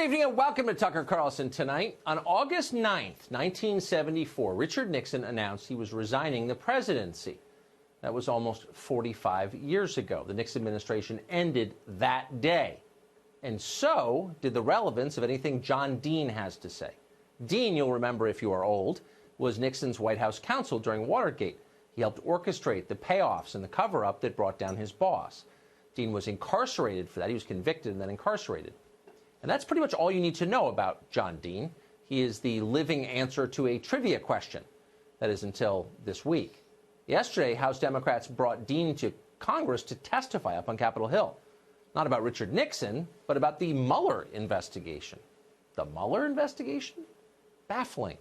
evening and welcome to Tucker Carlson Tonight. On August 9th, 1974, Richard Nixon announced he was resigning the presidency. That was almost 45 years ago. The Nixon administration ended that day. And so did the relevance of anything John Dean has to say. Dean, you'll remember if you are old, was Nixon's White House counsel during Watergate. He helped orchestrate the payoffs and the cover-up that brought down his boss. Dean was incarcerated for that. He was convicted and then incarcerated. And that's pretty much all you need to know about John Dean. He is the living answer to a trivia question. That is until this week. Yesterday, House Democrats brought Dean to Congress to testify up on Capitol Hill. Not about Richard Nixon, but about the Mueller investigation. The Mueller investigation? Baffling.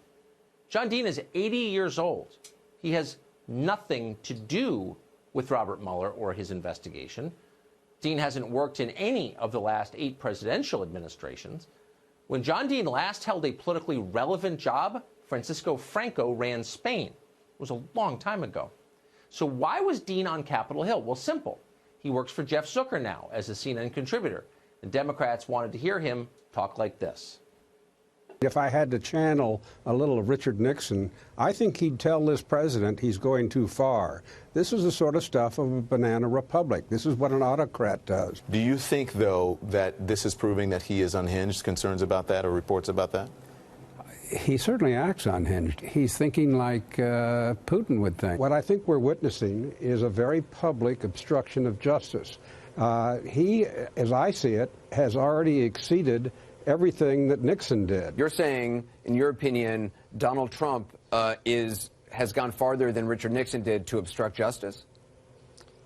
John Dean is 80 years old. He has nothing to do with Robert Mueller or his investigation. Dean hasn't worked in any of the last 8 presidential administrations. When John Dean last held a politically relevant job, Francisco Franco ran Spain. It was a long time ago. So why was Dean on Capitol Hill? Well, simple. He works for Jeff Zucker now as a CNN contributor. And Democrats wanted to hear him talk like this. If I had to channel a little of Richard Nixon, I think he'd tell this president he's going too far. This is the sort of stuff of a banana republic. This is what an autocrat does. Do you think, though, that this is proving that he is unhinged? Concerns about that or reports about that? He certainly acts unhinged. He's thinking like Putin would think. What I think we're witnessing is a very public obstruction of justice. He, as I see it, has already exceeded everything that Nixon did. You're saying, in your opinion, Donald Trump has gone farther than Richard Nixon did to obstruct justice?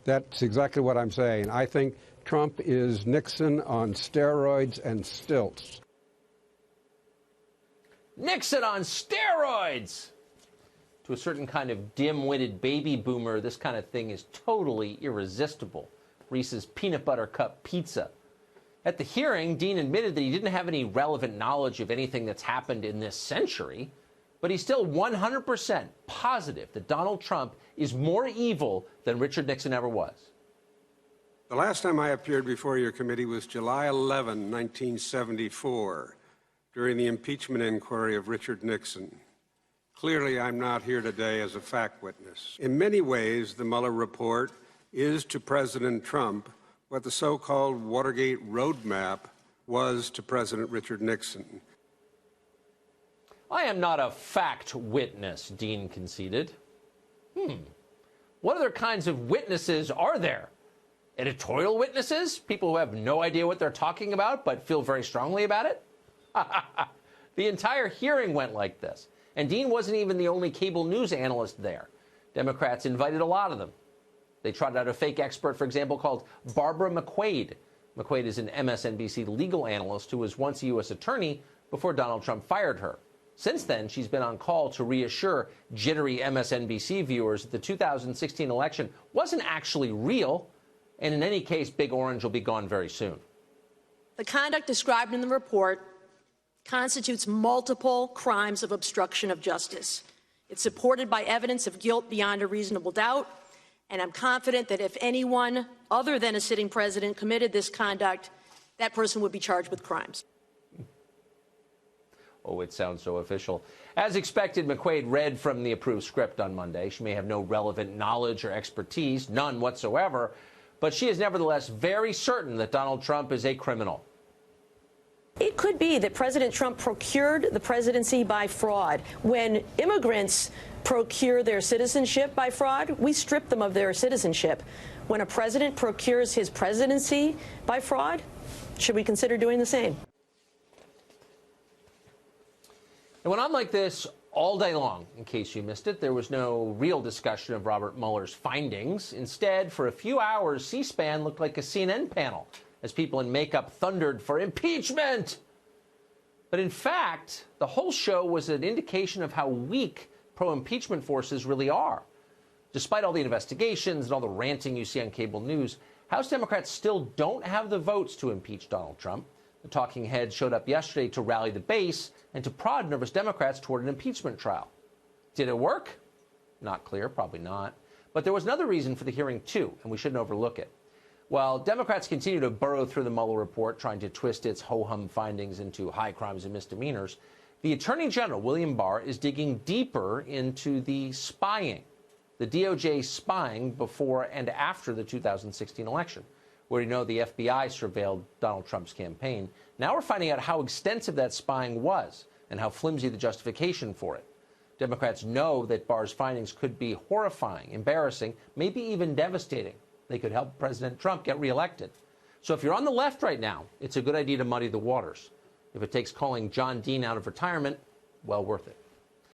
That's exactly what I'm saying. I think Trump is Nixon on steroids and stilts. Nixon on steroids! To a certain kind of dim-witted baby boomer, this kind of thing is totally irresistible. Reese's peanut butter cup pizza. At the hearing, Dean admitted that he didn't have any relevant knowledge of anything that's happened in this century, but he's still 100% positive that Donald Trump is more evil than Richard Nixon ever was. The last time I appeared before your committee was July 11, 1974, during the impeachment inquiry of Richard Nixon. Clearly, I'm not here today as a fact witness. In many ways, the Mueller report is to President Trump what the so-called Watergate roadmap was to President Richard Nixon. I am not a fact witness, Dean conceded. What other kinds of witnesses are there? Editorial witnesses? People who have no idea what they're talking about but feel very strongly about it? The entire hearing went like this. And Dean wasn't even the only cable news analyst there. Democrats invited a lot of them. They trotted out a fake expert, for example, called Barbara McQuade. McQuade is an MSNBC legal analyst who was once a U.S. attorney before Donald Trump fired her. Since then, she's been on call to reassure jittery MSNBC viewers that the 2016 election wasn't actually real, and in any case, Big Orange will be gone very soon. The conduct described in the report constitutes multiple crimes of obstruction of justice. It's supported by evidence of guilt beyond a reasonable doubt, and I'm confident that if anyone other than a sitting president committed this conduct, that person would be charged with crimes. Oh, it sounds so official. As expected, McQuade read from the approved script on Monday. She may have no relevant knowledge or expertise, none whatsoever, but she is nevertheless very certain that Donald Trump is a criminal. It could be that President Trump procured the presidency by fraud. When immigrants procure their citizenship by fraud, we strip them of their citizenship. When a president procures his presidency by fraud, should we consider doing the same? It went on like this all day long, in case you missed it. There was no real discussion of Robert Mueller's findings. Instead, for a few hours, C-SPAN looked like a CNN panel as people in makeup thundered for impeachment. But in fact, the whole show was an indication of how weak pro-impeachment forces really are. Despite all the investigations and all the ranting you see on cable news, House Democrats still don't have the votes to impeach Donald Trump. The talking heads showed up yesterday to rally the base and to prod nervous Democrats toward an impeachment trial. Did it work? Not clear, probably not. But there was another reason for the hearing, too, and we shouldn't overlook it. While Democrats continue to burrow through the Mueller report, trying to twist its ho-hum findings into high crimes and misdemeanors, the Attorney General, William Barr, is digging deeper into the spying, the DOJ spying before and after the 2016 election. Where you know the FBI surveilled Donald Trump's campaign. Now we're finding out how extensive that spying was and how flimsy the justification for it. Democrats know that Barr's findings could be horrifying, embarrassing, maybe even devastating. They could help President Trump get reelected. So if you're on the left right now, it's a good idea to muddy the waters. If it takes calling John Dean out of retirement, well worth it.